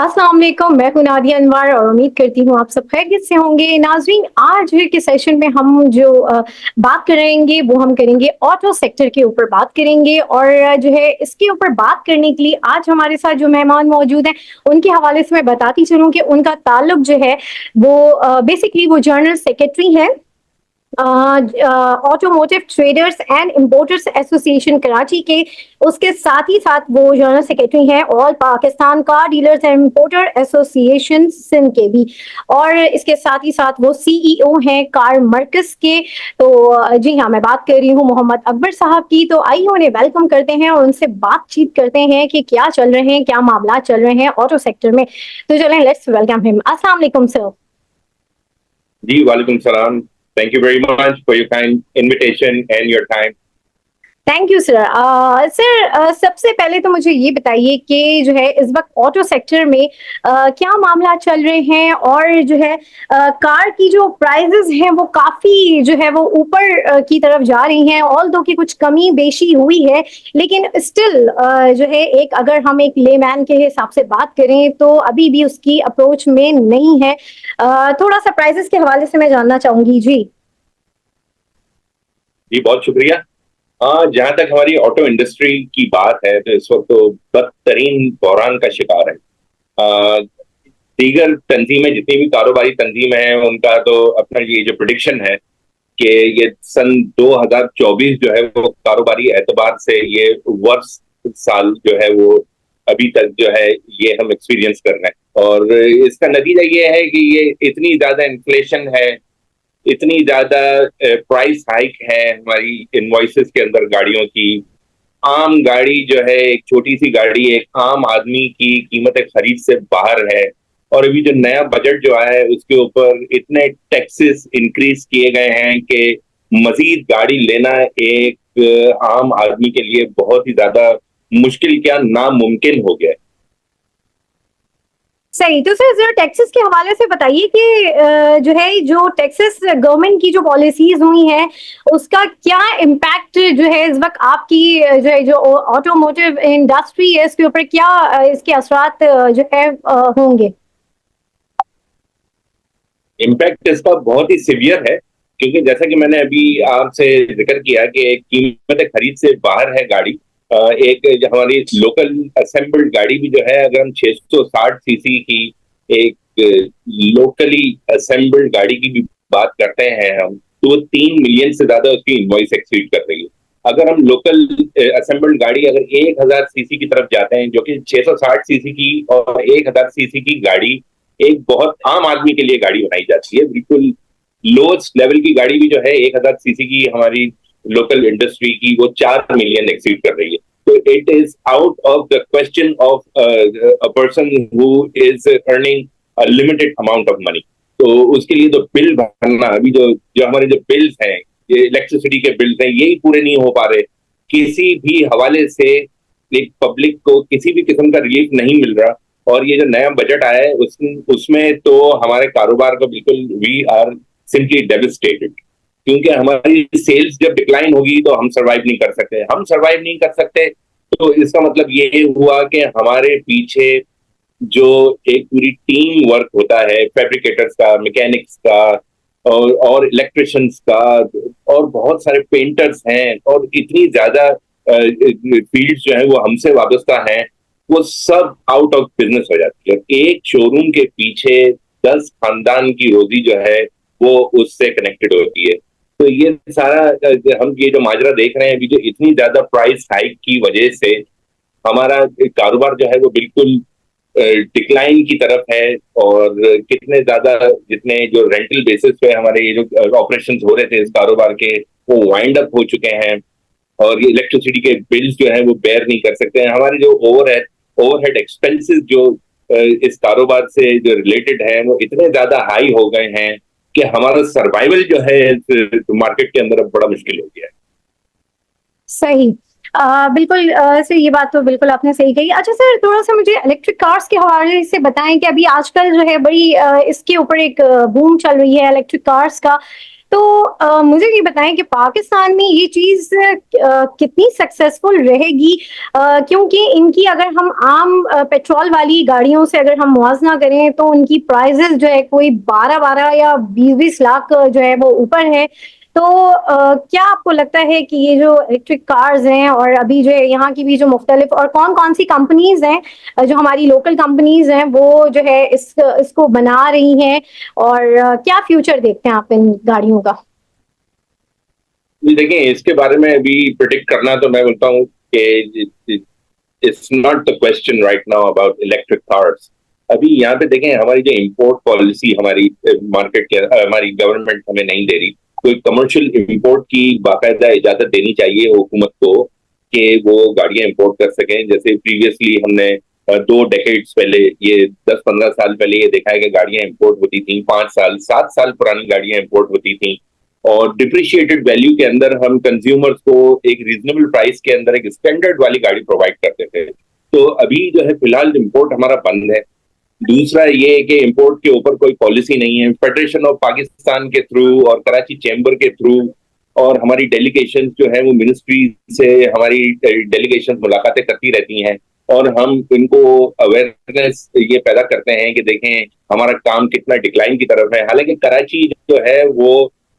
अस्सलाम वालेकुम, मैं हूं नादिया अनवर और उम्मीद करती हूँ आप सब खैरियत से होंगे। नाज़रीन, आज के सेशन में हम जो बात करेंगे वो हम करेंगे ऑटो सेक्टर के ऊपर बात करेंगे। और जो है इसके ऊपर बात करने के लिए आज हमारे साथ जो मेहमान मौजूद हैं उनके हवाले से मैं बताती चलूँ कि उनका ताल्लुक जो है वो बेसिकली वो जनरल सेक्रेटरी है automotive traders and importers association Karachi के। उसके साथ ही साथ वो जनरल सेक्रेटरी हैं all Pakistan car dealers and importer association Sindh के भी। और इसके साथ ही साथ वो सीईओ हैं कार मर्कज के। तो जी हाँ, मैं बात कर रही हूँ मोहम्मद अकबर साहब की। तो आइए उन्हें वेलकम करते हैं और उनसे बातचीत करते हैं कि क्या चल रहे हैं, क्या मामला चल रहे हैं ऑटो सेक्टर में। तो चलें, लेट्स वेलकम हिम। अस्सलाम वालेकुम सर। जी वालेकुम सलाम। Thank you very much for your kind invitation and your time. Thank you sir. Sir, सबसे पहले तो मुझे ये बताइए कि जो है इस वक्त ऑटो सेक्टर में क्या मामला चल रहे हैं और जो है कार की जो प्राइजेस हैं वो काफी जो है वो ऊपर की तरफ जा रही हैं। ऑल दो की कुछ कमी बेशी हुई है, लेकिन स्टिल जो है एक अगर हम एक लेमैन के हिसाब से बात करें तो अभी भी उसकी अप्रोच में नहीं है। थोड़ा सा प्राइजेस के हवाले से मैं जानना चाहूंगी जी। जी बहुत शुक्रिया। जहाँ तक हमारी ऑटो इंडस्ट्री की बात है तो इस वक्त तो बदतरीन बहरान का शिकार है। अ, दीगर तंजीमें जितनी भी कारोबारी तंजीमें हैं उनका तो अपना ये जो प्रिडिक्शन है कि ये सन 2024 जो है वो कारोबारी एतबार से ये वर्ष साल जो है वो अभी तक जो है ये हम एक्सपीरियंस कर रहे हैं। और इसका नतीजा ये है कि ये इतनी ज्यादा इन्फ्लेशन है, इतनी ज्यादा प्राइस हाइक है हमारी इनवॉइसेस के अंदर गाड़ियों की। आम गाड़ी जो है, एक छोटी सी गाड़ी एक आम आदमी की कीमत खरीद से बाहर है। और अभी जो नया बजट जो आया है उसके ऊपर इतने टैक्सेस इंक्रीज किए गए हैं कि मजीद गाड़ी लेना एक आम आदमी के लिए बहुत ही ज्यादा मुश्किल क्या नामुमकिन हो गया है। सही। तो सर जरा टैक्सेस के हवाले से बताइए कि जो है जो टैक्सेस गवर्नमेंट की जो पॉलिसीज हुई हैं उसका क्या इम्पैक्ट जो है इस वक्त आपकी जो है जो ऑटोमोटिव इंडस्ट्री है इसके ऊपर क्या इसके असरात जो है होंगे। इम्पैक्ट इसका बहुत ही सिवियर है, क्योंकि जैसा कि मैंने अभी आपसे जिक्र किया कि कीमत खरीद से बाहर है गाड़ी। एक जो हमारी लोकल असेंबल्ड गाड़ी भी जो है, अगर हम 660 सीसी की एक लोकली असेंबल्ड गाड़ी की भी बात करते हैं हम, तो वो 3 मिलियन से ज्यादा उसकी इनवॉइस एक्सीड कर रही है। अगर हम लोकल असेंबल्ड गाड़ी अगर 1000 सीसी की तरफ जाते हैं, जो कि 660 सीसी की और 1000 सीसी की गाड़ी एक बहुत आम आदमी के लिए गाड़ी बनाई जाती है, बिल्कुल लोएस्ट लेवल की गाड़ी भी जो है 1000 सीसी की हमारी लोकल इंडस्ट्री की वो 4 मिलियन एक्सीड कर रही है। तो it is out of the question of a person who is earning a limited amount of money. तो उसके लिए तो बिल भरना, अभी जो जो हमारे जो बिल्स हैं, ये इलेक्ट्रिसिटी के बिल्स हैं, यही पूरे नहीं हो पा रहे। किसी भी हवाले से एक पब्लिक को किसी भी किस्म का रिलीफ नहीं मिल रहा। और ये जो नया बजट आया है उसमें तो हमारे कारोबार को बिल्कुल वी आर सिंपली डेविस्टेटेड, क्योंकि हमारी सेल्स जब डिक्लाइन होगी तो हम सरवाइव नहीं कर सकते। हम सरवाइव नहीं कर सकते तो इसका मतलब ये हुआ कि हमारे पीछे जो एक पूरी टीम वर्क होता है, फैब्रिकेटर्स का, मैकेनिक्स का और इलेक्ट्रिशियंस का, और बहुत सारे पेंटर्स हैं, और इतनी ज्यादा फील्ड्स जो है वो हमसे वाबस्ता हैं, वो सब आउट ऑफ बिजनेस हो जाती है। एक शोरूम के पीछे 10 खानदान की रोजी जो है वो उससे कनेक्टेड होती है। तो ये सारा हम ये जो माजरा देख रहे हैं अभी, जो इतनी ज्यादा प्राइस हाइक की वजह से हमारा कारोबार जो है वो बिल्कुल डिक्लाइन की तरफ है। और कितने ज्यादा जितने जो रेंटल बेसिस पे हमारे ये जो ऑपरेशंस हो रहे थे इस कारोबार के, वो वाइंड अप हो चुके हैं। और ये इलेक्ट्रिसिटी के बिल्स जो है वो बेयर नहीं कर सकते हैं। हमारे जो ओवरहेड एक्सपेंसेस जो इस कारोबार से जो रिलेटेड है वो इतने ज्यादा हाई हो गए हैं कि हमारा सर्वाइवल जो है मार्केट के अंदर अब बड़ा मुश्किल हो गया है। सही। बिल्कुल सर, ये बात तो बिल्कुल आपने सही कही। अच्छा सर, थोड़ा सा मुझे इलेक्ट्रिक कार्स के हवाले से बताएं कि अभी आजकल जो है बड़ी इसके ऊपर एक बूम चल रही है इलेक्ट्रिक कार्स का। तो मुझे ये बताएं कि पाकिस्तान में ये चीज कितनी सक्सेसफुल रहेगी, क्योंकि इनकी अगर हम आम पेट्रोल वाली गाड़ियों से अगर हम मुआवजा करें तो उनकी प्राइजेस जो है कोई 12-12 या 20-20 लाख जो है वो ऊपर है। तो क्या आपको लगता है कि ये जो इलेक्ट्रिक कार्स हैं और अभी जो है यहाँ की भी जो मुख्तलिफ और कौन कौन सी कंपनीज हैं, जो हमारी लोकल कंपनीज हैं वो जो है इसको बना रही हैं, और क्या फ्यूचर देखते हैं आप इन गाड़ियों का? जी देखिए, इसके बारे में अभी प्रिडिक्ट करना तो मैं बोलता हूँ कि it's not the question right now about electric cars. अभी यहाँ पे देखें, हमारी जो इंपोर्ट पॉलिसी हमारी मार्केट के हमारी गवर्नमेंट हमें नहीं दे रही। कोई कमर्शियल इंपोर्ट की बाकायदा इजाजत देनी चाहिए हुकूमत को कि वो गाड़ियां इंपोर्ट कर सकें। जैसे प्रीवियसली हमने 2 डेकेड्स पहले, ये 10-15 साल पहले ये देखा है कि गाड़ियां इंपोर्ट होती थी, 5 साल 7 साल पुरानी गाड़ियां इंपोर्ट होती थी, और डिप्रिशिएटेड वैल्यू के अंदर हम कंज्यूमर्स को एक रीजनेबल प्राइस के अंदर एक स्टैंडर्ड वाली गाड़ी प्रोवाइड करते थे। तो अभी जो है फिलहाल इंपोर्ट हमारा बंद है। दूसरा ये है कि इंपोर्ट के ऊपर कोई पॉलिसी नहीं है। फेडरेशन ऑफ पाकिस्तान के थ्रू और कराची चैम्बर के थ्रू और हमारी डेलीगेशन जो है वो मिनिस्ट्री से हमारी डेलीगेशन मुलाकातें करती रहती हैं, और हम इनको अवेयरनेस ये पैदा करते हैं कि देखें हमारा काम कितना डिक्लाइन की तरफ है। हालांकि कराची जो है वो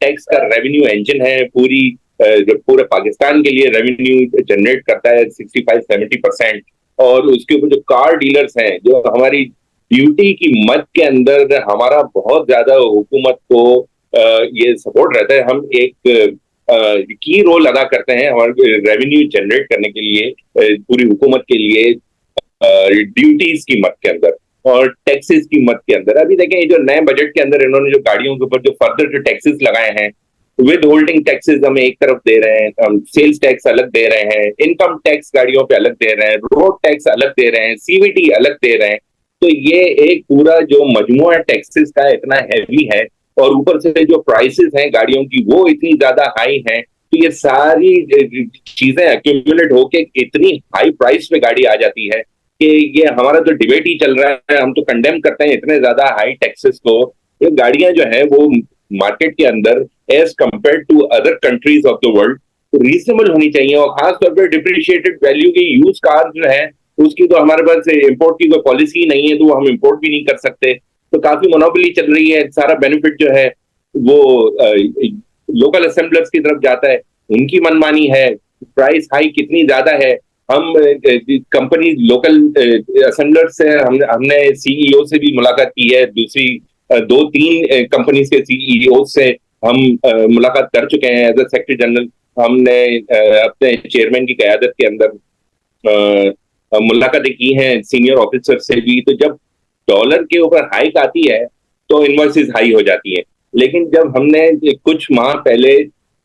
टैक्स का रेवेन्यू इंजन है, जो पूरे पाकिस्तान के लिए रेवेन्यू जनरेट करता है 65-70%। और उसके ऊपर जो कार डीलर्स हैं, जो हमारी ड्यूटी की मद के अंदर हमारा बहुत ज्यादा हुकूमत को ये सपोर्ट रहता है। हम एक की रोल अदा करते हैं हमारे रेवेन्यू जनरेट करने के लिए, पूरी हुकूमत के लिए, ड्यूटीज की मद के अंदर और टैक्सेस की मद के अंदर। अभी देखें, जो नए बजट के अंदर इन्होंने जो गाड़ियों के ऊपर जो फर्दर जो टैक्सेस लगाए हैं, विद होल्डिंग टैक्सेस हम एक तरफ दे रहे हैं, हम सेल्स टैक्स अलग दे रहे हैं, इनकम टैक्स गाड़ियों पे अलग दे रहे हैं, रोड टैक्स अलग दे रहे हैं, सीवीटी अलग दे रहे हैं। तो ये एक पूरा जो मजमुआ टैक्सेस का इतना हैवी है, और ऊपर से जो प्राइसेस हैं गाड़ियों की वो इतनी ज्यादा हाई हैं, तो ये सारी चीजें एक्यूमुलेट होके इतनी हाई प्राइस पे गाड़ी आ जाती है कि ये हमारा जो डिबेट ही चल रहा है, हम तो कंडेम करते हैं इतने ज्यादा हाई टैक्सेस को। ये गाड़ियां जो है वो मार्केट के अंदर as compare to other countries of the world reasonable होनी चाहिए। और खासतौर पर डिप्रिशिएटेड वैल्यू की यूज कार जो है उसकी तो हमारे पास इंपोर्ट की कोई पॉलिसी नहीं है, तो हम इंपोर्ट भी नहीं कर सकते। तो काफी मोनोपोली चल रही है, सारा बेनिफिट जो है वो लोकल असेंबलर्स की तरफ जाता है, उनकी मनमानी है, प्राइस हाई कितनी ज्यादा है। हम कंपनी लोकल असेंबलर से हमने सीईओ से भी मुलाकात की है, दूसरी 2-3 कंपनीज के सीईओ से हम मुलाकात कर चुके हैं एज ए सेक्रेटरी जनरल। हमने अपने चेयरमैन की क़यादत के अंदर मुलाकातें की हैं सीनियर ऑफिसर से भी। तो जब डॉलर के ऊपर हाइक आती है तो इन्वॉइसेस हाई हो जाती है, लेकिन जब हमने कुछ माह पहले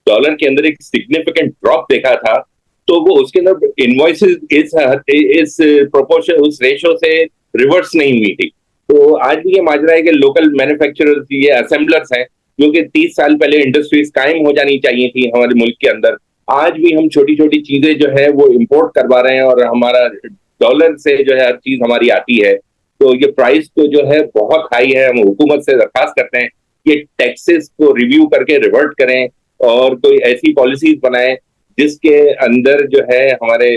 डॉलर के अंदर एक सिग्निफिकेंट ड्रॉप देखा था, तो वो उसके अंदर इन्वॉइसेस इस प्रोपोर्शन उस रेशो से रिवर्स नहीं हुई थी। तो आज भी ये माजरा है कि लोकल मैन्युफैक्चरर्स, ये असेंबलर्स हैं, क्योंकि 30 साल पहले इंडस्ट्रीज कायम हो जानी चाहिए थी हमारे मुल्क के अंदर, आज भी हम छोटी छोटी चीजें जो है वो इंपोर्ट करवा रहे हैं, और हमारा डॉलर से जो है हर चीज हमारी आती है। तो ये प्राइस तो जो है बहुत हाई है। हम हुकूमत से दरखास्त करते हैं कि टैक्सेस को रिव्यू करके रिवर्ट करें और कोई ऐसी पॉलिसीज बनाएं जिसके अंदर जो है हमारे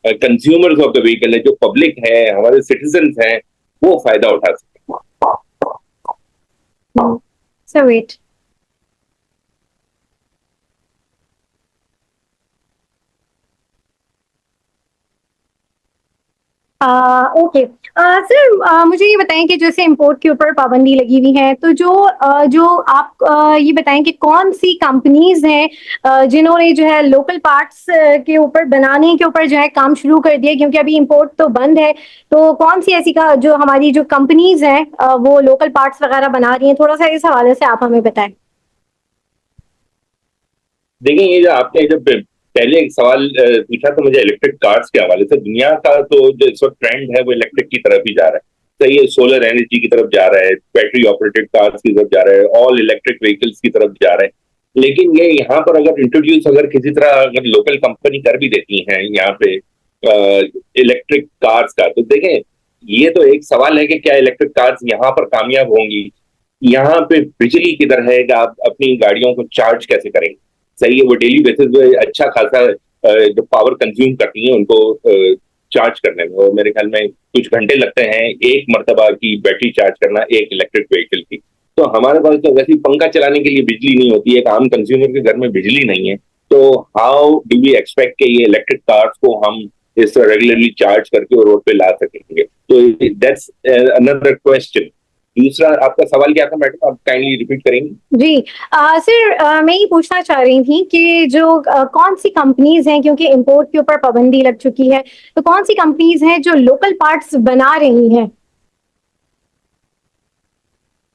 कंज्यूमर्स ऑफ द व्हीकल है, जो पब्लिक है, हमारे सिटीजन हैं, वो फायदा उठा सकें। So wait. ओके सर, मुझे ये बताएं कि जैसे इंपोर्ट के ऊपर पाबंदी लगी हुई है, तो जो आप ये बताएं कि कौन सी कंपनीज हैं जिन्होंने जो है लोकल पार्ट्स के ऊपर बनाने के ऊपर जो है काम शुरू कर दिया, क्योंकि अभी इंपोर्ट तो बंद है। तो कौन सी ऐसी का जो हमारी जो कंपनीज हैं वो लोकल पार्ट्स वगैरह बना रही हैं, थोड़ा सा इस हवाले से आप हमें बताएं। देखिए, ये जो आपने जब पहले एक सवाल पूछा तो मुझे इलेक्ट्रिक कार्स के हवाले से, दुनिया का तो जो इस वक्त ट्रेंड है वो इलेक्ट्रिक की तरफ ही जा रहा है। तो ये सोलर एनर्जी की तरफ जा रहा है, बैटरी ऑपरेटेड कार्स की तरफ जा रहा है, ऑल इलेक्ट्रिक व्हीकल्स की तरफ जा रहा है। लेकिन ये यहाँ पर अगर इंट्रोड्यूस अगर किसी तरह अगर लोकल कंपनी कर भी देती है यहाँ पे इलेक्ट्रिक कार्स का, तो देखें ये तो एक सवाल है कि क्या इलेक्ट्रिक कार्स यहाँ पर कामयाब होंगी। यहाँ पे बिजली किधर है कि आप अपनी गाड़ियों को चार्ज कैसे करेंगे? सही है, वो डेली बेसिस पे अच्छा खासा जो पावर कंज्यूम करती हैं उनको चार्ज करने में, और मेरे ख्याल में कुछ घंटे लगते हैं एक मर्तबा की बैटरी चार्ज करना एक इलेक्ट्रिक व्हीकल की। तो हमारे पास तो वैसे ही पंखा चलाने के लिए बिजली नहीं होती है, एक आम कंज्यूमर के घर में बिजली नहीं है, तो हाउ डू वी एक्सपेक्ट कि ये इलेक्ट्रिक कार्स को हम इस रेगुलरली चार्ज करके रोड पे ला सकेंगे? तो दैट्स अनदर क्वेश्चन। दूसरा आपका सवाल क्या था मैडम, आप काइंडली रिपीट करेंगे? जी सर, मैं ये पूछना चाह रही थी कि जो कौन सी कंपनीज हैं, क्योंकि इंपोर्ट के ऊपर पाबंदी लग चुकी है, तो कौन सी कंपनीज हैं जो लोकल पार्ट्स बना रही हैं?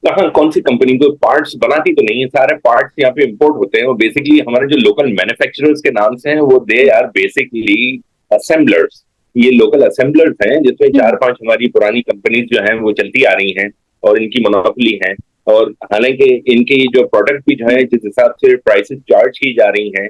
कहाँ कौन सी कंपनी को पार्ट्स बनाती तो नहीं है, सारे पार्ट्स यहाँ पे इंपोर्ट होते हैं, और बेसिकली हमारे जो लोकल मैन्युफैक्चरर्स के नाम से हैं वो दे आर बेसिकली असेंबलर्स। ये लोकल असेंबलर्स हैं जिसमें चार पांच हमारी पुरानी कंपनीज जो हैं वो चलती आ रही हैं और इनकी मोनोपोली है। और हालांकि इनके ये जो प्रोडक्ट भी जो है जिस हिसाब से प्राइसेस चार्ज की जा रही हैं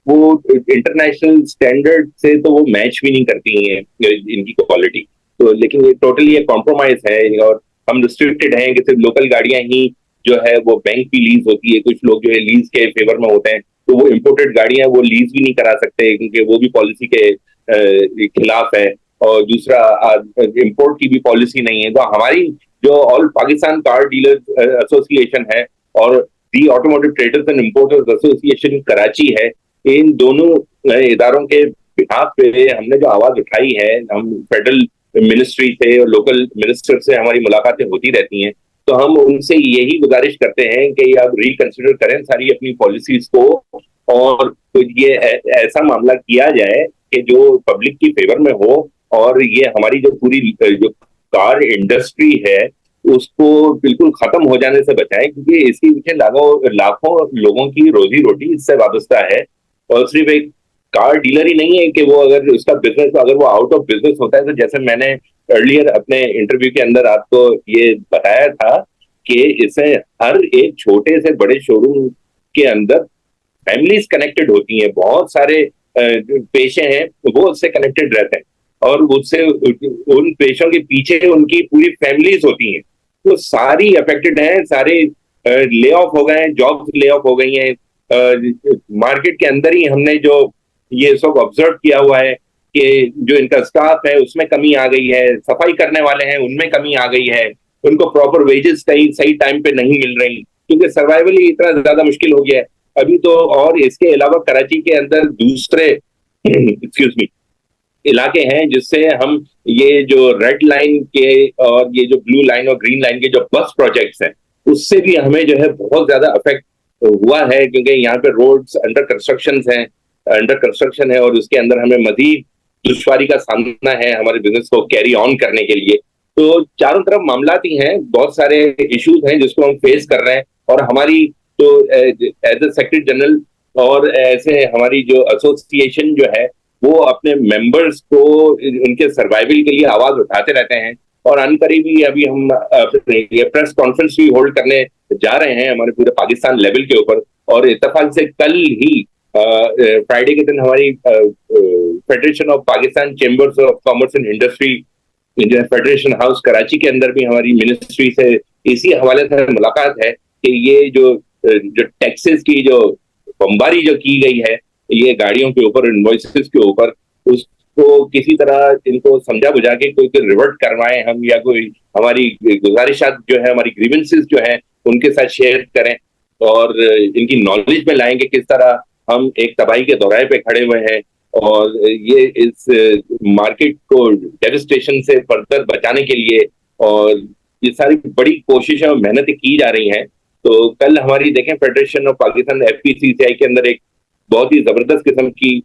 वो इंटरनेशनल स्टैंडर्ड से तो वो मैच भी नहीं करती हैं इनकी क्वालिटी। तो लेकिन ये टोटली एक कॉम्प्रोमाइज है, और हम रिस्ट्रिक्टेड हैं कि सिर्फ लोकल गाड़ियां ही जो है वो बैंक की लीज होती है, कुछ लोग जो है लीज के फेवर में होते हैं, तो वो इम्पोर्टेड गाड़ियां वो लीज भी नहीं करा सकते क्योंकि वो भी पॉलिसी के खिलाफ है। और दूसरा इम्पोर्ट की भी पॉलिसी नहीं है। तो हमारी जो all Pakistan car dealers association है और the automotive traders and importers association Karachi है, इन दोनों इदारों के बिहाफ पे हमने जो आवाज उठाई है, हम फेडरल मिनिस्ट्री से और लोकल मिनिस्टर से हमारी मुलाकातें होती रहती हैं, तो हम उनसे यही गुजारिश करते हैं कि आप रिकंसिडर करें सारी अपनी पॉलिसीज को, और तो ये ऐसा मामला किया जाए कि जो पब्लिक की फेवर में हो, और ये हमारी जो पूरी जो कार इंडस्ट्री है उसको बिल्कुल खत्म हो जाने से बचाएं, क्योंकि इसके पीछे लाखों लाखों लोगों की रोजी रोटी इससे वाबस्ता है। और सिर्फ एक कार डीलर ही नहीं है कि वो अगर उसका बिजनेस अगर वो आउट ऑफ बिजनेस होता है, तो जैसे मैंने अर्लियर अपने इंटरव्यू के अंदर आपको ये बताया था कि इससे हर एक छोटे से बड़े शोरूम के अंदर फैमिलीज कनेक्टेड होती हैं, बहुत सारे पेशे हैं वो उससे कनेक्टेड रहते हैं, और उससे उन पेशों के पीछे उनकी पूरी फैमिलीज होती हैं, तो सारी अफेक्टेड हैं, सारे ले ऑफ हो गए हैं, जॉब्स ले ऑफ हो गई हैं। मार्केट के अंदर ही हमने जो ये सब ऑब्जर्व किया हुआ है कि जो इनका स्टाफ है उसमें कमी आ गई है, सफाई करने वाले हैं उनमें कमी आ गई है, उनको प्रॉपर वेजेस सही सही टाइम पे नहीं मिल रही, क्योंकि सर्वाइवल ही इतना ज्यादा मुश्किल हो गया है अभी तो। और इसके अलावा कराची के अंदर दूसरे एक्सक्यूज मी इलाके हैं जिससे हम ये जो रेड लाइन के और ये जो ब्लू लाइन और ग्रीन लाइन के जो बस प्रोजेक्ट्स हैं उससे भी हमें जो है बहुत ज्यादा अफेक्ट हुआ है, क्योंकि यहाँ पे रोड्स अंडर कंस्ट्रक्शन है और उसके अंदर हमें मजीद दुश्वारी का सामना है हमारे बिजनेस को कैरी ऑन करने के लिए। तो चारों तरफ मामलात ही हैं, बहुत सारे इश्यूज हैं जिसको हम फेस कर रहे हैं, और हमारी तो एज ए सेक्रेटरी जनरल और ऐसे हमारी जो एसोसिएशन जो है वो अपने मेंबर्स को उनके सर्वाइवल के लिए आवाज उठाते रहते हैं। और अनकरीबी अभी हम प्रेस कॉन्फ्रेंस भी होल्ड करने जा रहे हैं हमारे पूरे पाकिस्तान लेवल के ऊपर, और इत्तेफाक से कल ही फ्राइडे के दिन हमारी federation of Pakistan chambers of commerce and industry जो है फेडरेशन हाउस कराची के अंदर भी हमारी मिनिस्ट्री से इसी हवाले से मुलाकात है कि ये जो टैक्सेस की जो बमबारी जो की गई है ये गाड़ियों के ऊपर, इनवॉइसेस के ऊपर, उसको किसी तरह इनको समझा बुझा के कोई रिवर्ट करवाएं हम, या कोई हमारी गुजारिशात जो है, हमारी ग्रीवेंसेस जो है उनके साथ शेयर करें, और इनकी नॉलेज में लाएंगे किस तरह हम एक तबाही के दौराए पे खड़े हुए हैं, और ये इस मार्केट को डेविस्टेशन से फर्दर बचाने के लिए, और ये सारी बड़ी कोशिशें और मेहनतें की जा रही हैं। तो कल हमारी देखें फेडरेशन ऑफ पाकिस्तान FPCCI के अंदर एक बहुत ही जबरदस्त किस्म की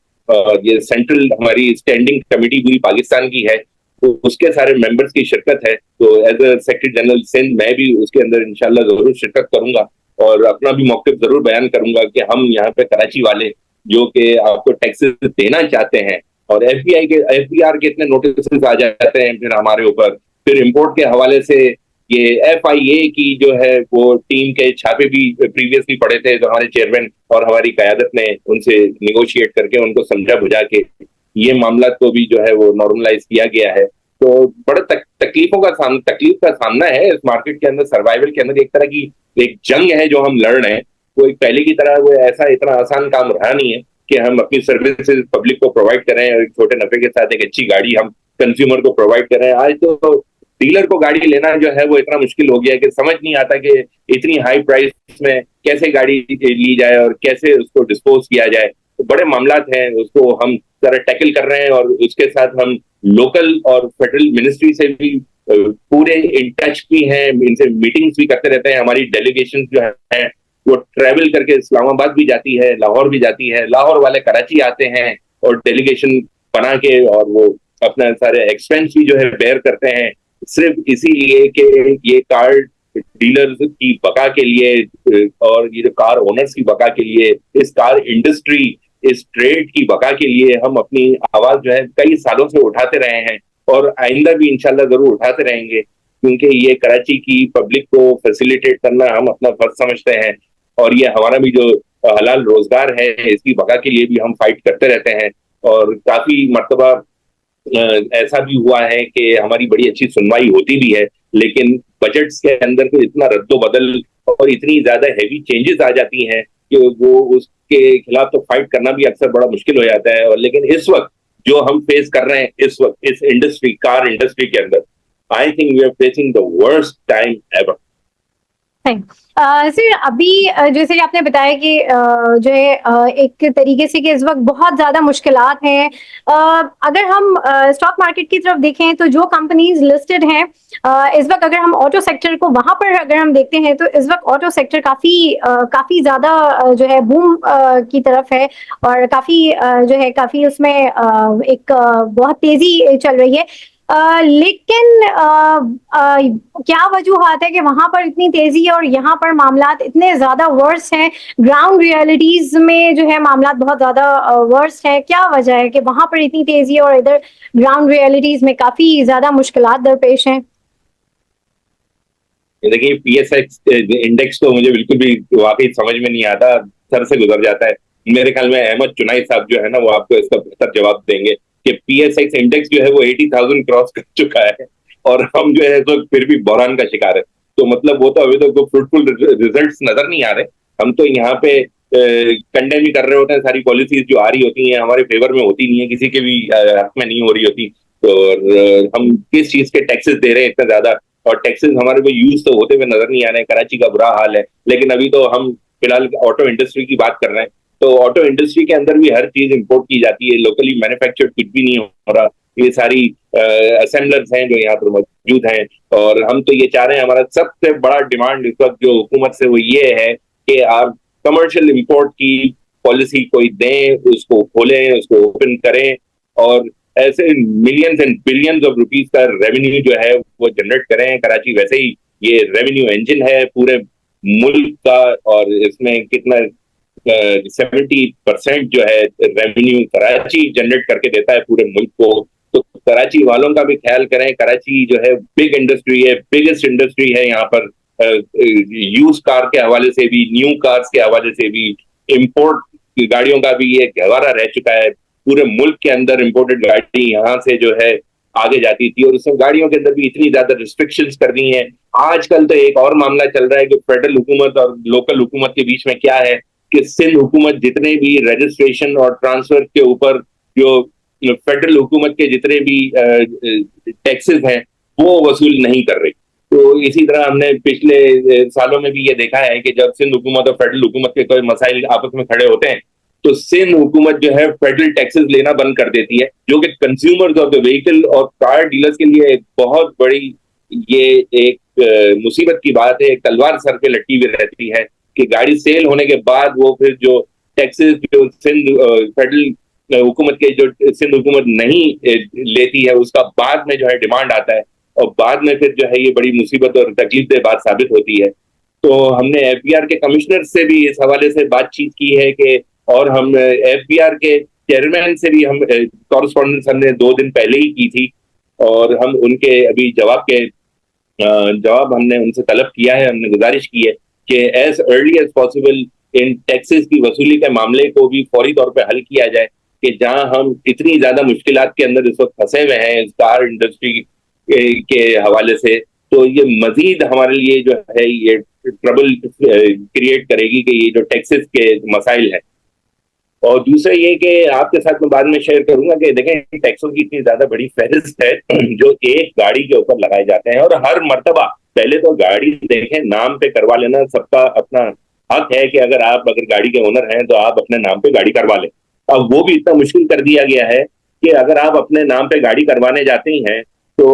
ये सेंट्रल हमारी स्टैंडिंग कमेटी पूरी पाकिस्तान की है, तो उसके सारे मेंबर्स की शिरकत है। तो as a secretary general Sindh मैं भी उसके अंदर इंशाल्लाह जरूर शिरकत करूंगा और अपना भी मौक़िफ़ जरूर बयान करूंगा कि हम यहाँ पे कराची वाले जो कि आपको टैक्सेस देना चाहते हैं, और FBR के इतने नोटिस आ जाते हैं फिर हमारे ऊपर, फिर इम्पोर्ट के हवाले से ये FIA की जो है वो टीम के छापे भी प्रीवियसली पड़े थे, तो हमारे चेयरमैन और हमारी क़यादत ने उनसे निगोशिएट करके उनको समझा बुझा के ये मामला को भी जो है वो नॉर्मलाइज किया गया है। तो बड़ा तकलीफ का सामना है इस मार्केट के अंदर, सर्वाइवल के अंदर। एक तरह की एक जंग है जो हम लड़ रहे हैं। वो एक पहले की तरह वो ऐसा इतना आसान काम रहा नहीं है कि हम अपनी सर्विसेज पब्लिक को प्रोवाइड करें और एक छोटे नफे के साथ एक अच्छी गाड़ी हम कंज्यूमर को प्रोवाइड करें। आज तो डीलर को गाड़ी लेना जो है वो इतना मुश्किल हो गया है कि समझ नहीं आता कि इतनी हाई प्राइस में कैसे गाड़ी ली जाए और कैसे उसको डिस्पोज किया जाए। तो बड़े मामलात हैं, उसको हम जरा टैकल कर रहे हैं और उसके साथ हम लोकल और फेडरल मिनिस्ट्री से भी पूरे इन टच भी हैं, इनसे मीटिंग्स भी करते रहते हैं। हमारी डेलीगेशन जो है वो ट्रैवल करके इस्लामाबाद भी जाती है, लाहौर भी जाती है, लाहौर वाले कराची आते हैं और डेलीगेशन बना के और वो अपना सारे एक्सपेंस भी जो है बेयर करते हैं, सिर्फ इसीलिए कि ये कार डीलर्स की बका के लिए और ये जो कार ओनर्स की बका के लिए, इस कार इंडस्ट्री, इस ट्रेड की बका के लिए हम अपनी आवाज जो है कई सालों से उठाते रहे हैं और आइंदा भी इंशाल्लाह जरूर उठाते रहेंगे, क्योंकि ये कराची की पब्लिक को फैसिलिटेट करना हम अपना फर्ज समझते हैं और ये हमारा भी जो हलाल रोजगार है इसकी बका के लिए भी हम फाइट करते रहते हैं। और काफी मर्तबा ऐसा भी हुआ है कि हमारी बड़ी अच्छी सुनवाई होती भी है, लेकिन बजट्स के अंदर तो इतना रद्दोबदल और इतनी ज्यादा हैवी चेंजेस आ जाती हैं कि वो उसके खिलाफ तो फाइट करना भी अक्सर बड़ा मुश्किल हो जाता है। और लेकिन इस वक्त जो हम फेस कर रहे हैं इस वक्त इस इंडस्ट्री, कार इंडस्ट्री के अंदर, I think we are facing the worst time ever. Sir अभी जैसे कि आपने बताया कि जो है एक तरीके से कि इस वक्त बहुत ज्यादा मुश्किलात हैं। अगर हम स्टॉक मार्केट की तरफ देखें तो जो कंपनीज लिस्टेड हैं इस वक्त, अगर हम ऑटो सेक्टर को वहां पर अगर हम देखते हैं तो इस वक्त ऑटो सेक्टर काफी ज्यादा जो है बूम की तरफ है और काफी जो है काफी उसमें एक बहुत तेजी चल रही है। लेकिन क्या वजूहात है कि वहां पर इतनी तेजी है और यहाँ पर मामलात इतने ज्यादा वर्स हैं? ग्राउंड रियलिटीज में जो है मामलात बहुत ज्यादा वर्स है। क्या वजह है कि वहां पर इतनी तेजी है और इधर ग्राउंड रियलिटीज में काफी ज्यादा मुश्किलात दरपेश हैं? देखिए, पीएसएक्स इंडेक्स तो मुझे बिल्कुल भी वाकई समझ में नहीं आता, सर से गुजर जाता है। मेरे ख्याल में अहमद चुनाई साहब जो है ना वो आपको इसका बेहतर जवाब देंगे कि पीएसएक्स इंडेक्स जो है वो 80,000 क्रॉस कर चुका है और हम जो है तो फिर भी बहरान का शिकार है। तो मतलब वो तो अभी तक तो फ्रूटफुल रिजल्ट्स नजर नहीं आ रहे। हम तो यहाँ पे कंडेम ही कर रहे होते हैं, सारी पॉलिसीज जो आ रही होती हैं हमारे फेवर में होती नहीं है, किसी के भी हक में नहीं हो रही होती। तो हम किस चीज के टैक्सेस दे रहे हैं इतना ज्यादा, और टैक्सेस हमारे को यूज तो होते हुए नजर नहीं आ रहे हैं। कराची का बुरा हाल है, लेकिन अभी तो हम फिलहाल ऑटो इंडस्ट्री की बात कर रहे हैं। तो ऑटो इंडस्ट्री के अंदर भी हर चीज इंपोर्ट की जाती है, लोकली मैन्युफैक्चर्ड कुछ भी नहीं हो रहा। ये सारी असेंबलर्स हैं जो यहाँ पर मौजूद हैं और हम तो ये चाह रहे हैं, हमारा सबसे बड़ा डिमांड इस वक्त जो हुकूमत से वो ये है कि आप कमर्शियल इंपोर्ट की पॉलिसी कोई दें, उसको खोलें, उसको ओपन करें और ऐसे millions and billions of rupees का रेवेन्यू जो है वो जनरेट करें। कराची वैसे ही ये रेवेन्यू इंजन है पूरे मुल्क का और इसमें कितना 70% जो है रेवेन्यू कराची जनरेट करके देता है पूरे मुल्क को। तो कराची वालों का भी ख्याल करें। कराची जो है बिग इंडस्ट्री है, बिगेस्ट इंडस्ट्री है यहाँ पर, यूज कार के हवाले से भी, न्यू कार्स के हवाले से भी, इंपोर्ट गाड़ियों का भी ये गहवारा रह चुका है। पूरे मुल्क के अंदर इंपोर्टेड गाड़ी यहाँ से जो है आगे जाती थी और उसमें गाड़ियों के अंदर भी इतनी ज्यादा रिस्ट्रिक्शंस कर दी हैं। आजकल तो एक और मामला चल रहा है कि फेडरल हुकूमत और लोकल हुकूमत के बीच में क्या है कि सिंध हुकूमत जितने भी रजिस्ट्रेशन और ट्रांसफर के ऊपर जो फेडरल हुकूमत के जितने भी टैक्सेस हैं वो वसूल नहीं कर रही। तो इसी तरह हमने पिछले सालों में भी ये देखा है कि जब सिंध हुकूमत और फेडरल हुकूमत के कोई मसाइल आपस में खड़े होते हैं तो सिंध हुकूमत जो है फेडरल टैक्सेस लेना बंद कर देती है, जो कि कंज्यूमर्स ऑफ द व्हीकल और कार डीलर्स के लिए एक बहुत बड़ी ये एक मुसीबत की बात है। तलवार सर पे लटकी हुई रहती है कि गाड़ी सेल होने के बाद वो फिर जो टैक्सेस जो सिंध फेडरल हुकूमत के जो सिंध हुकूमत नहीं लेती है उसका बाद में जो है डिमांड आता है और बाद में फिर जो है ये बड़ी मुसीबत और तकलीफदेह बात साबित होती है। तो हमने एफबीआर के कमिश्नर से भी इस हवाले से बातचीत की है कि, और हम एफबीआर के चेयरमैन से भी हम कॉरेस्पॉन्डेंस हमने 2 दिन पहले ही की थी और हम उनके अभी जवाब हमने उनसे तलब किया है। हमने गुजारिश की है कि एज अर्ली एज पॉसिबल इन टैक्सेस की वसूली के मामले को भी फौरी तौर पे हल किया जाए, कि जहां हम इतनी ज्यादा मुश्किलात के अंदर इस वक्त फंसे हुए हैं इस कार इंडस्ट्री के हवाले से, तो ये मजीद हमारे लिए जो है ये ट्रबल क्रिएट करेगी कि ये जो टैक्सेस के मसाइल है। और दूसरा ये कि आपके साथ मैं बाद में शेयर करूंगा कि देखें टैक्सों की इतनी ज्यादा बड़ी फहरिस्त है जो एक गाड़ी के ऊपर लगाए जाते हैं, और हर मर्तबा पहले तो गाड़ी देखें नाम पे करवा लेना सबका अपना हक है कि अगर गाड़ी के ओनर हैं तो आप अपने नाम पे गाड़ी करवा लें। अब वो भी इतना मुश्किल कर दिया गया है कि अगर आप अपने नाम पे गाड़ी करवाने जाते ही हैं तो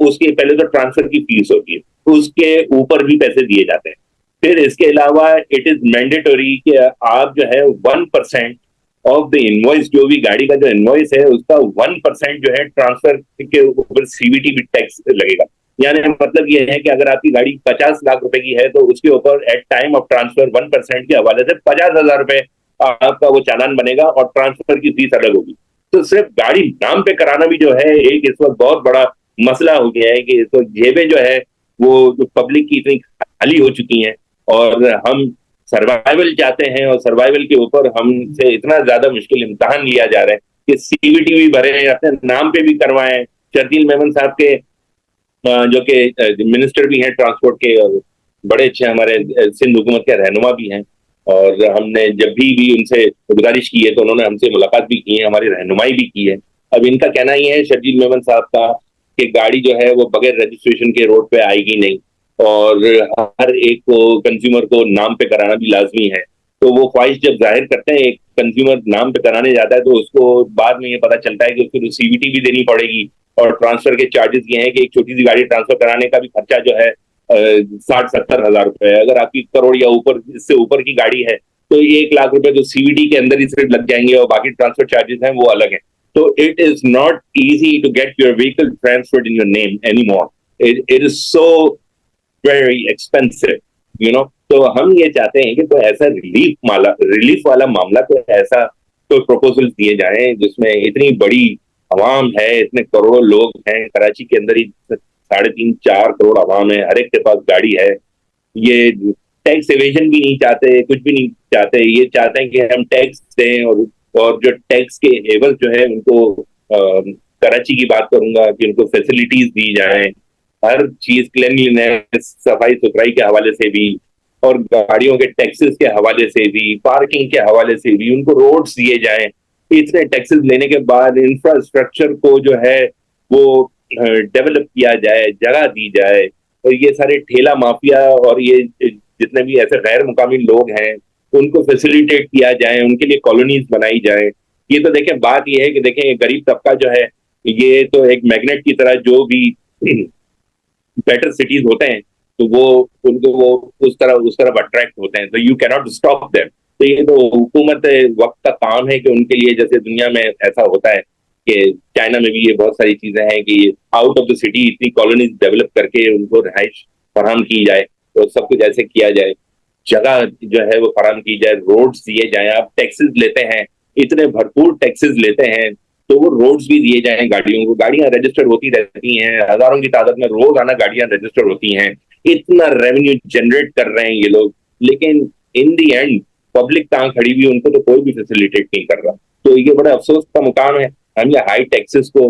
उसके पहले तो ट्रांसफर की फीस होती है, उसके ऊपर भी पैसे दिए जाते हैं। फिर इसके अलावा इट इज मैंडेटरी कि आप जो है 1% ऑफ द इनवॉइस, जो भी गाड़ी का जो इनवॉइस है उसका 1% जो है ट्रांसफर के ऊपर सीवीटी भी टैक्स लगेगा। यानी मतलब ये है कि अगर आपकी गाड़ी 50 लाख रुपए की है तो उसके ऊपर एट टाइम ऑफ ट्रांसफर 1% के हवाले से 50,000 रुपए आपका वो चालान बनेगा और ट्रांसफर की फीस अलग होगी। तो सिर्फ गाड़ी नाम पे कराना भी जो है एक इस वक्त बहुत बड़ा मसला हो गया है कि इस वक्त जेबें जो है वो पब्लिक की इतनी खाली हो चुकी हैं, और हम सर्वाइवल चाहते हैं और सर्वाइवल के ऊपर हमसे इतना ज्यादा मुश्किल इम्तहान लिया जा रहा है कि सीवीटी भी भरे, अपने नाम पे भी करवाएं। शर्जील मेमन साहब के जो कि मिनिस्टर भी हैं ट्रांसपोर्ट के, और बड़े अच्छे हमारे सिंध हुकूमत के रहनुमा भी हैं, और हमने जब भी उनसे गुजारिश की है तो उन्होंने हमसे मुलाकात भी की है, हमारी रहनुमाई भी की है। अब इनका कहना ही है शर्जील मेमन साहब का कि गाड़ी जो है वो बगैर रजिस्ट्रेशन के रोड पे आएगी नहीं, और हर एक को कंज्यूमर को नाम पे कराना भी लाजमी है। तो वो ख्वाहिश जब जाहिर करते हैं, एक कंज्यूमर नाम पे कराने जाता है तो उसको बाद में ये पता चलता है कि उसको सीवीटी भी देनी पड़ेगी, और ट्रांसफर के चार्जेस ये हैं कि एक छोटी सी गाड़ी ट्रांसफर कराने का भी खर्चा जो है 60-70 हज़ार रुपए है। अगर आपकी करोड़ या ऊपर इससे ऊपर की गाड़ी है तो 1 लाख रुपए तो सीवीटी के अंदर ही सिर्फ लग जाएंगे, और बाकी ट्रांसफर चार्जेस हैं वो अलग है। तो it is not easy to get your vehicle transferred in your name any more. It is so very expensive, you know. तो हम ये चाहते हैं कि कोई ऐसा रिलीफ वाला मामला, कोई ऐसा कोई प्रपोजल दिए जाएं जिसमें इतनी बड़ी आवाम है, इतने करोड़ों लोग हैं कराची के अंदर ही, 3.5-4 करोड़ आवाम है, हर एक के पास गाड़ी है। ये टैक्स एवेजन भी नहीं चाहते, कुछ भी नहीं चाहते, ये चाहते हैं कि हम टैक्स दें, और जो टैक्स के एवज जो है उनको कराची की बात करूंगा कि उनको फैसिलिटीज दी जाएं, हर चीज क्लीनलीनेस सफाई सुथराई के हवाले से भी, और गाड़ियों के टैक्सेस के हवाले से भी, पार्किंग के हवाले से भी उनको रोड्स दिए जाएं। इतने टैक्सेस लेने के बाद इंफ्रास्ट्रक्चर को जो है वो डेवलप किया जाए, जगह दी जाए, और ये सारे ठेला माफिया और ये जितने भी ऐसे गैर मुकामी लोग हैं उनको फैसिलिटेट किया जाए, उनके लिए कॉलोनीज बनाई जाए। ये तो देखें बात ये है कि देखें गरीब तबका जो है ये तो एक मैग्नेट की तरह जो भी बेटर सिटीज होते हैं तो वो उनको वो उस तरफ अट्रैक्ट होते हैं, तो यू कैनॉट स्टॉप देम। तो ये तो हुकूमत वक्त का काम है कि उनके लिए, जैसे दुनिया में ऐसा होता है कि चाइना में भी ये बहुत सारी चीजें हैं कि आउट ऑफ द सिटी इतनी कॉलोनीज डेवलप करके उनको रिहाइश फराहम की जाए, तो सब कुछ ऐसे किया जाए, जगह जो है वो फराहम की जाए, रोड्स दिए जाए। आप टैक्सेस लेते हैं, इतने भरपूर टैक्सेस लेते हैं, तो वो रोड्स भी दिए जाएं गाड़ियों को। गाड़ियां रजिस्टर होती रहती हैं, हजारों की तादाद में रोजाना गाड़ियां रजिस्टर होती हैं, इतना रेवेन्यू जनरेट कर रहे हैं ये लोग, लेकिन इन दी एंड पब्लिक कहाँ खड़ी हुई, उनको तो कोई भी फैसिलिटेट नहीं कर रहा। तो ये बड़ा अफसोस का मुकाम है। हम ये हाई टैक्सेस को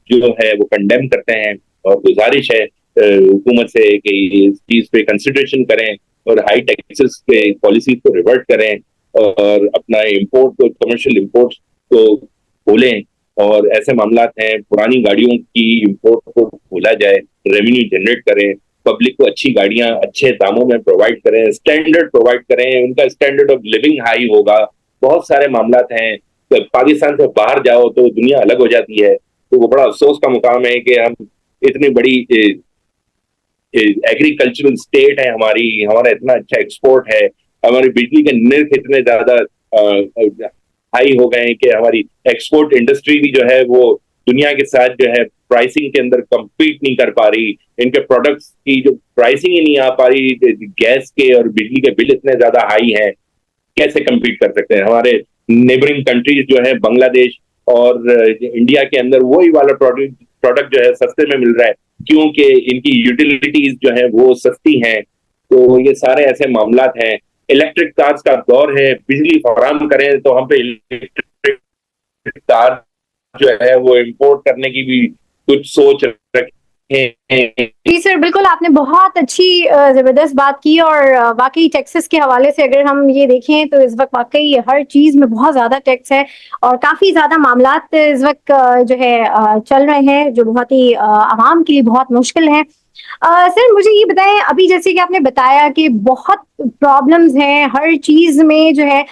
जो है वो कंडेम करते हैं, और गुजारिश है हुकूमत से कि इस चीज पे कंसिडरेशन करें और हाई टैक्सेस के पॉलिसीज को रिवर्ट करें, और अपना इम्पोर्ट को, कमर्शियल इम्पोर्ट को खोलें, और ऐसे मामला हैं पुरानी गाड़ियों की इम्पोर्ट को खोला जाए, रेवेन्यू जनरेट करें, पब्लिक को अच्छी गाड़ियां अच्छे दामों में प्रोवाइड करें, स्टैंडर्ड प्रोवाइड करें, उनका स्टैंडर्ड ऑफ लिविंग हाई होगा। बहुत सारे मामला हैं। तो पाकिस्तान से बाहर जाओ तो दुनिया अलग हो जाती है। तो वो बड़ा अफसोस का मुकाम है कि हम इतनी बड़ी एग्रीकल्चरल स्टेट है हमारी, हमारा इतना अच्छा एक्सपोर्ट है, हमारी बिजली के निर्ख इतने ज्यादा हाई हो गए हैं कि हमारी एक्सपोर्ट इंडस्ट्री भी जो है वो दुनिया के साथ जो है प्राइसिंग के अंदर compete नहीं कर पा रही। इनके प्रोडक्ट्स की जो प्राइसिंग ही नहीं आ पा रही, गैस के और बिजली के बिल इतने ज्यादा हाई हैं, कैसे compete कर सकते हैं। हमारे नेबरिंग कंट्रीज जो है बांग्लादेश और इंडिया के अंदर वही वाला प्रोडक्ट जो है सस्ते में मिल रहा है, क्योंकि इनकी यूटिलिटीज जो है वो सस्ती हैं। तो ये सारे ऐसे मामला हैं। इलेक्ट्रिक कार्स का दौर है, बिजली फराहम करें तो हम पे इलेक्ट्रिक तार जो है वो इंपोर्ट करने की भी कुछ सोच रखे हैं। जी सर, बिल्कुल आपने बहुत अच्छी ज़बरदस्त बात की और वाक़ई टैक्सेस के हवाले से अगर हम ये देखें तो इस वक़्त वाक़ई हर चीज़ में बहुत ज़्यादा टैक्स है और काफ़ी ज़्यादा मामलात इस वक़्त जो है चल रहे हैं जो बहुत ही आवाम के लिए बहुत मुश्किल है। सर मुझे ये बताएँ अभी जैसे कि आपने बताया कि बहुत प्रॉब्लम्स हैं हर चीज़ में जो है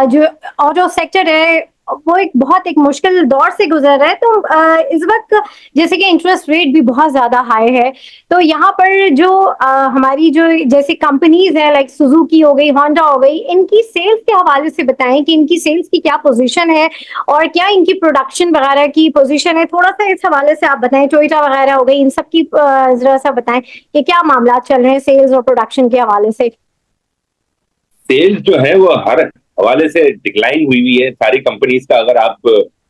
जो ऑटो सेक्टर है वो एक मुश्किल दौर से गुज़र रहा है तो इस वक़्त जैसे कि इंटरेस्ट रेट भी बहुत ज़्यादा हाई है, तो यहाँ पर जो हमारी जो जैसे कंपनीज़ हैं लाइक सुज़ुकी हो गई, होंडा हो गई, इनकी सेल्स के हवाले से बताएँ कि इनकी सेल्स की क्या पोज़ीशन है और क्या इनकी प्रोडक्शन वगैरह की पोज़ीशन है? थोड़ा-सा इस हवाले से आप बताएँ, टोयोटा वगैरह हो गई, इन सब की ज़रा-सा बताएँ कि क्या मामलात चल रहे हैं सेल्स और प्रोडक्शन के हवाले से? सेल्स जो है वो हर हवाले से डिक्लाइन हुई है सारी कंपनीज का। अगर आप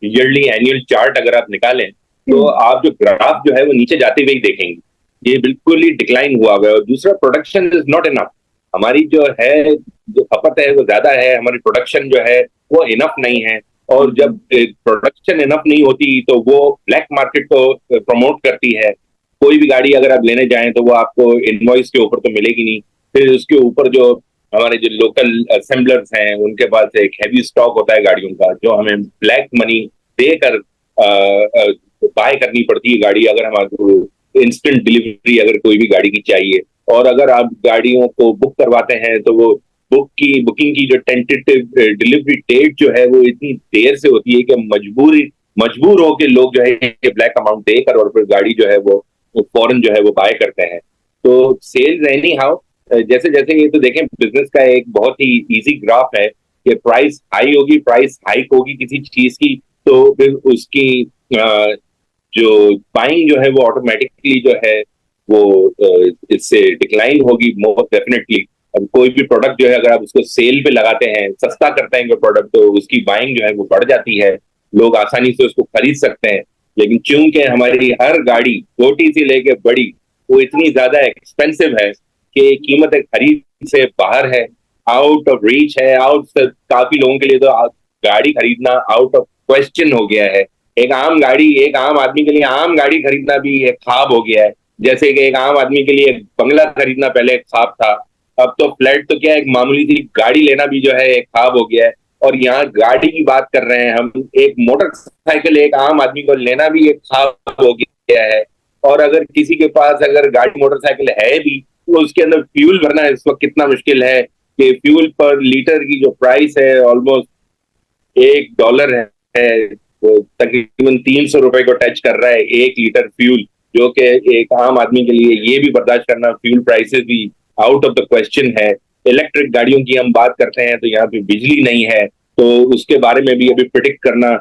ईयरली एनुअल चार्ट अगर आप निकालें तो हुँ। आप जो ग्राफ जो है वो नीचे जाते हुए ही देखेंगे, ये बिल्कुल ही डिक्लाइन हुआ हुआ है। और दूसरा, प्रोडक्शन इज नॉट इनफ। हमारी जो है जो खपत है वो ज्यादा है, हमारी प्रोडक्शन जो है वो इनफ नहीं है। और जब प्रोडक्शन इनफ नहीं होती तो वो ब्लैक मार्केट को प्रमोट करती है। कोई भी गाड़ी अगर आप लेने जाएं तो वो आपको इनवॉइस के ऊपर तो मिलेगी नहीं। फिर उसके ऊपर जो हमारे जो लोकल असेंबलर्स हैं उनके पास एक हैवी स्टॉक होता है गाड़ियों का, जो हमें ब्लैक मनी देकर बाय करनी पड़ती है गाड़ी, अगर हमारे इंस्टेंट डिलीवरी अगर कोई भी गाड़ी की चाहिए। और अगर आप गाड़ियों को बुक करवाते हैं तो वो बुकिंग की जो टेंटेटिव डिलीवरी डेट जो है वो इतनी देर से होती है कि मजबूर होकर लोग जो है ये ब्लैक अमाउंट देकर और फिर गाड़ी जो है वो फौरन जो है वो बाय करते हैं। तो सेल्स एनी हाउ, जैसे जैसे ये तो देखें बिजनेस का एक बहुत ही इजी ग्राफ है कि प्राइस हाई होगी, प्राइस हाइक होगी किसी चीज की, तो फिर उसकी जो बाइंग जो है वो ऑटोमेटिकली जो है वो इससे डिक्लाइन होगी मोस्ट डेफिनेटली। अब कोई भी प्रोडक्ट जो है अगर आप उसको सेल पे लगाते हैं, सस्ता करते हैं कोई प्रोडक्ट, तो उसकी बाइंग जो है वो बढ़ जाती है, लोग आसानी से उसको खरीद सकते हैं। लेकिन चूंकि हमारी हर गाड़ी छोटी सी लेके बड़ी वो इतनी ज्यादा एक्सपेंसिव है कि कीमत खरीद से बाहर है, आउट ऑफ रीच है, काफी लोगों के लिए तो गाड़ी खरीदना आउट ऑफ क्वेश्चन हो गया है। एक आम आदमी के लिए आम गाड़ी खरीदना भी एक ख्वाब हो गया है। जैसे कि एक आम आदमी के लिए एक बंगला खरीदना पहले एक ख्वाब था, अब तो फ्लैट तो क्या, एक मामूली सी गाड़ी लेना भी जो है एक ख्वाब हो गया है। और यहाँ गाड़ी की बात कर रहे हैं हम, एक मोटरसाइकिल एक आम आदमी को लेना भी एक ख्वाब हो गया है। और अगर किसी के पास अगर गाड़ी मोटरसाइकिल है भी तो उसके अंदर फ्यूल भरना इस वक्त कितना मुश्किल है कि फ्यूल पर लीटर की जो प्राइस है ऑलमोस्ट $1 है, वो तकरीबन ₹300 को टच कर रहा है 1 लीटर फ्यूल, जो कि एक आम आदमी के लिए ये भी बर्दाश्त करना, फ्यूल प्राइसेस भी आउट ऑफ द क्वेश्चन है। इलेक्ट्रिक गाड़ियों की हम बात करते हैं तो यहाँ पे बिजली नहीं है, तो उसके बारे में भी अभी प्रिडिक्ट करना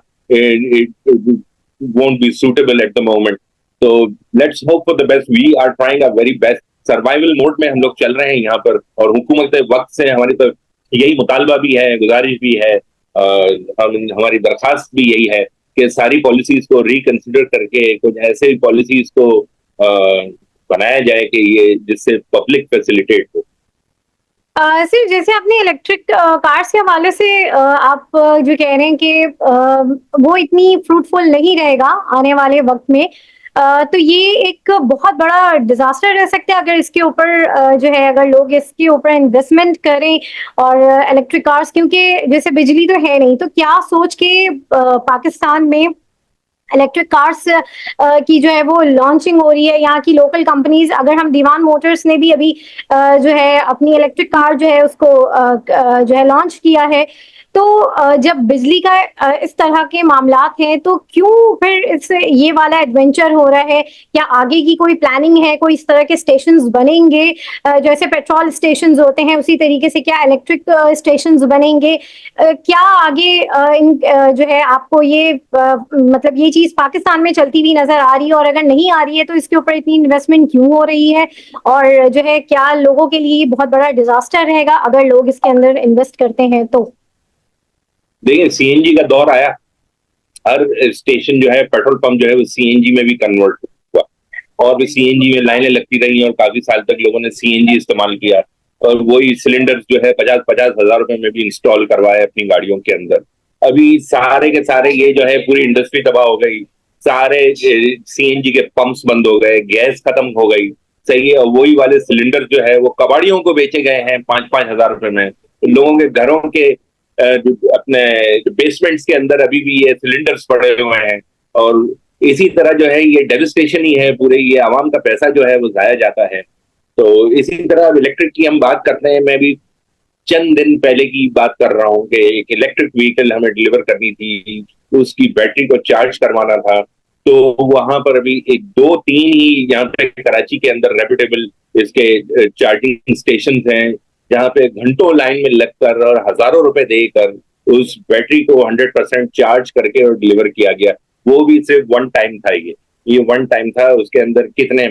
won't be suitable at the moment. तो let's hope for the best, we are trying a very best. Survival mode में हम लोग चल रहे हैं यहाँ पर, और हुकूमत वक्त से हमारी तो यही मुतालबा भी है, गुजारिश भी है, हमारी दरखास्त भी यही है कि सारी पॉलिसीज को रिकंसिडर करके कुछ ऐसे पॉलिसीज को बनाया जाए कि ये जिससे पब्लिक फैसिलिटेट हो। सर जैसे आपने इलेक्ट्रिक कार्स के हवाले से आप जो कह रहे हैं कि वो इतनी फ्रूटफुल नहीं रहेगा आने वाले वक्त में, तो ये एक बहुत बड़ा डिजास्टर रह सकता है अगर इसके ऊपर जो है अगर लोग इसके ऊपर इन्वेस्टमेंट करें और इलेक्ट्रिक कार्स, क्योंकि जैसे बिजली तो है नहीं, तो क्या सोच के पाकिस्तान में इलेक्ट्रिक कार्स की जो है वो लॉन्चिंग हो रही है। यहाँ की लोकल कंपनीज, अगर हम दीवान मोटर्स ने भी अभी जो है अपनी इलेक्ट्रिक कार जो है उसको जो है लॉन्च किया है, तो जब बिजली का इस तरह के मामलात हैं तो क्यों फिर इस ये वाला एडवेंचर हो रहा है? क्या आगे की कोई प्लानिंग है, कोई इस तरह के स्टेशंस बनेंगे जैसे पेट्रोल स्टेशंस होते हैं उसी तरीके से क्या इलेक्ट्रिक स्टेशंस बनेंगे? क्या आगे जो है आपको ये मतलब ये चीज पाकिस्तान में चलती हुई नजर आ रही है, और अगर नहीं आ रही है तो इसके ऊपर इतनी इन्वेस्टमेंट क्यों हो रही है? और जो है क्या लोगों के लिए बहुत बड़ा डिजास्टर रहेगा अगर लोग इसके अंदर इन्वेस्ट करते हैं तो? देखिए, सीएनजी का दौर आया, हर स्टेशन जो है, पेट्रोल पंप जो है वो सीएनजी में भी कन्वर्ट हुआ, और सीएनजी में लाइनें लगती रही और काफी साल तक लोगों ने सीएनजी इस्तेमाल किया, और वही सिलेंडर जो है 50-50 हजार रुपए में भी इंस्टॉल करवाए अपनी गाड़ियों के अंदर। अभी सारे के सारे ये जो है पूरी इंडस्ट्री तबाह हो गई, सारे सीएनजी के पंप्स बंद हो गए, गैस खत्म हो गई, सही है। और वही वाले सिलेंडर जो है वो कबाड़ियों को बेचे गए हैं 5-5 हज़ार रुपए में। लोगों के घरों के अपने बेसमेंट्स के अंदर अभी भी ये सिलेंडर्स पड़े हुए हैं। और इसी तरह जो है ये डेविस्टेशन ही है पूरे, ये आवाम का पैसा जो है वो जाया जाता है। तो इसी तरह इलेक्ट्रिक की हम बात करते हैं, मैं भी चंद दिन पहले की बात कर रहा हूँ कि एक इलेक्ट्रिक व्हीकल हमें डिलीवर करनी थी, उसकी बैटरी को चार्ज करवाना था। तो वहां पर अभी एक दो तीन ही यहाँ पे कराची के अंदर रेप्यूटेबल इसके चार्जिंग स्टेशन हैं, जहाँ पे घंटों लाइन में लगकर और हजारों रुपए देकर उस बैटरी को 100% चार्ज करके और डिलीवर किया गया। वो भी सिर्फ वन टाइम था, ये वन टाइम था। उसके अंदर कितने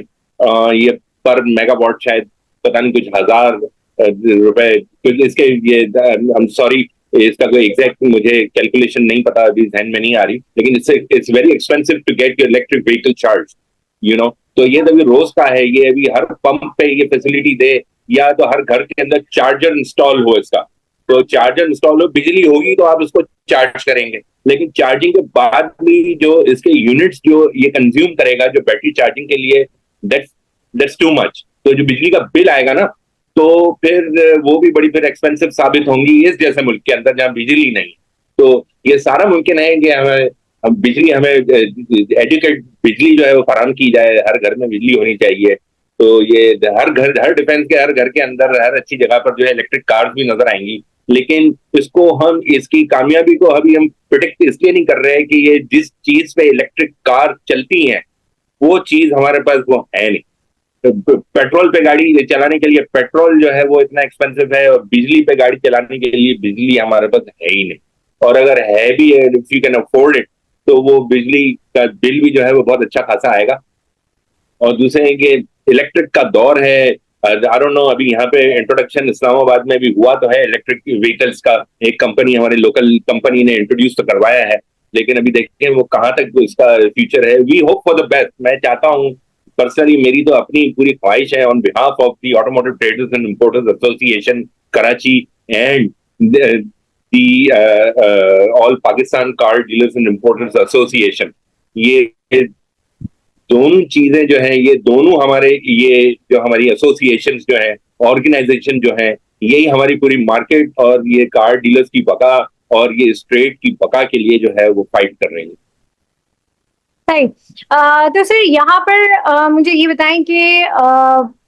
ये पर मेगावाट शायद पता नहीं कुछ हजार रुपए इसके, ये आई एम सॉरी, इसका कोई एग्जैक्ट मुझे कैलकुलेशन नहीं पता, अभी ध्यान में नहीं आ रही, लेकिन it's very expensive to get your electric vehicle charge, you know. तो ये तो अभी रोज का है, ये अभी हर पंप पे ये फैसिलिटी दे, या तो हर घर के अंदर चार्जर इंस्टॉल हो इसका। तो चार्जर इंस्टॉल हो, बिजली होगी तो आप इसको चार्ज करेंगे, लेकिन चार्जिंग के बाद भी जो इसके यूनिट्स जो ये कंज्यूम करेगा जो बैटरी चार्जिंग के लिए, दैट्स टू मच। तो जो बिजली का बिल आएगा ना, तो फिर वो भी बड़ी फिर एक्सपेंसिव साबित होंगी इस जैसे मुल्क के अंदर जहां बिजली नहीं। तो ये सारा मुमकिन है कि हमें बिजली, हमें एजुकेट बिजली जो है वो फराहम की जाए, हर घर में बिजली होनी चाहिए। तो ये हर घर, हर डिफेंस के हर घर के अंदर, हर अच्छी जगह पर जो है इलेक्ट्रिक कार्स भी नजर आएंगी। लेकिन इसको हम, इसकी कामयाबी को अभी हम प्रिडिक्ट इसलिए नहीं कर रहे हैं कि ये जिस चीज पे इलेक्ट्रिक कार चलती है वो चीज हमारे पास वो है नहीं। पेट्रोल पे गाड़ी चलाने के लिए पेट्रोल जो है वो इतना एक्सपेंसिव है, और बिजली पे गाड़ी चलाने के लिए बिजली हमारे पास है ही नहीं। और अगर है भी, if you can afford it, तो वो बिजली का बिल भी जो है वो बहुत अच्छा खासा आएगा। और दूसरे कि इलेक्ट्रिक का दौर है, आई डोंट नो, अभी यहाँ पे इंट्रोडक्शन इस्लामाबाद में भी हुआ तो है इलेक्ट्रिक व्हीकल्स का, एक कंपनी, हमारी लोकल कंपनी ने इंट्रोड्यूस तो करवाया है, लेकिन अभी देखते हैं वो कहाँ तक इसका फ्यूचर है। We hope for the best. मैं चाहता हूँ पर्सनली, मेरी तो अपनी पूरी ख्वाहिश है, on behalf of the automotive traders and importers association Karachi and all Pakistan car dealers and importers association, ये दोनों चीजें जो हैं, ये दोनों हमारे, ये जो हमारी एसोसिएशंस जो हैं, ऑर्गेनाइजेशन जो हैं, यही हमारी पूरी मार्केट और ये कार डीलर्स की बका और ये स्ट्रेट की बका के लिए जो है वो फाइट कर रहे हैं। राइट। तो सर यहाँ पर मुझे ये बताएं कि